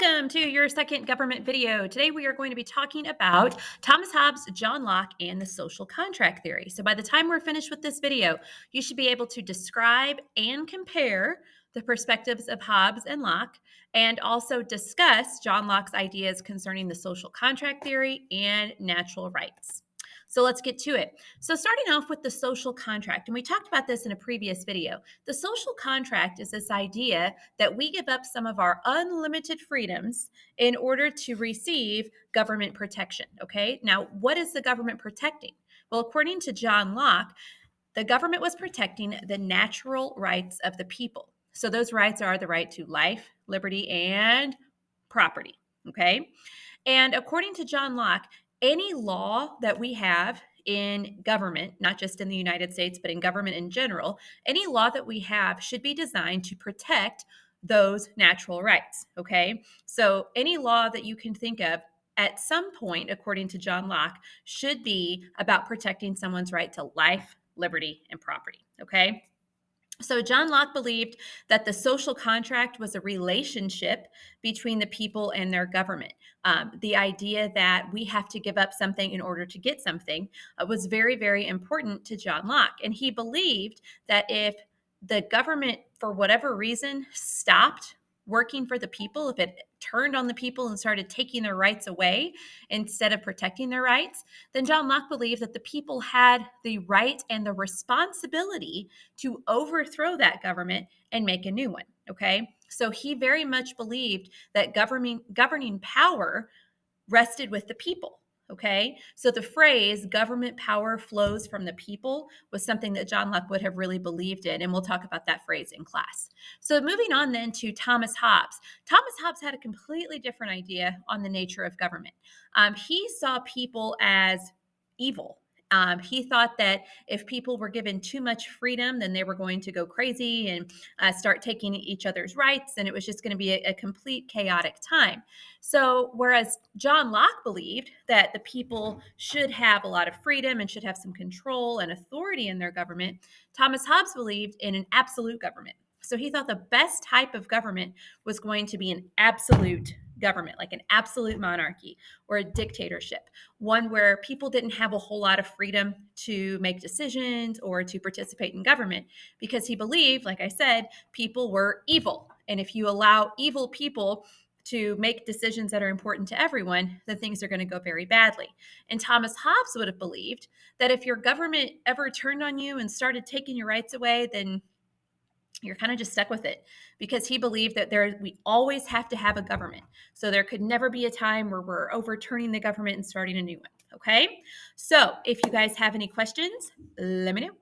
Welcome to your second government video. Today we are going to be talking about Thomas Hobbes, John Locke, and the social contract theory. So by the time we're finished with this video, you should be able to describe and compare the perspectives of Hobbes and Locke, and also discuss John Locke's ideas concerning the social contract theory and natural rights. So let's get to it. So starting off with the social contract, and we talked about this in a previous video. The social contract is this idea that we give up some of our unlimited freedoms in order to receive government protection. Okay, now what is the government protecting? Well, according to John Locke, the government was protecting the natural rights of the people. So those rights are the right to life, liberty, and property. Okay, and according to John Locke, any law that we have in government, not just in the United States, but in government in general, any law that we have should be designed to protect those natural rights. Okay. So any law that you can think of at some point, according to John Locke, should be about protecting someone's right to life, liberty, and property. Okay. So John Locke believed that the social contract was a relationship between the people and their government. The idea that we have to give up something in order to get something was very, very important to John Locke. And he believed that if the government, for whatever reason, stopped working for the people, if it turned on the people and started taking their rights away instead of protecting their rights, then John Locke believed that the people had the right and the responsibility to overthrow that government and make a new one. Okay. So he very much believed that governing power rested with the people. Okay. So the phrase government power flows from the people was something that John Locke would have really believed in. And we'll talk about that phrase in class. So moving on then to Thomas Hobbes. Thomas Hobbes had a completely different idea on the nature of government. He saw people as evil. He thought that if people were given too much freedom, then they were going to go crazy and start taking each other's rights, and it was just going to be a complete chaotic time. So, whereas John Locke believed that the people should have a lot of freedom and should have some control and authority in their government, Thomas Hobbes believed in an absolute government. So he thought the best type of government was going to be an absolute government, like an absolute monarchy or a dictatorship, one where people didn't have a whole lot of freedom to make decisions or to participate in government, because he believed, like I said, people were evil. And if you allow evil people to make decisions that are important to everyone, then things are going to go very badly. And Thomas Hobbes would have believed that if your government ever turned on you and started taking your rights away, then you're kind of just stuck with it, because he believed that we always have to have a government. So there could never be a time where we're overturning the government and starting a new one. Okay. So if you guys have any questions, let me know.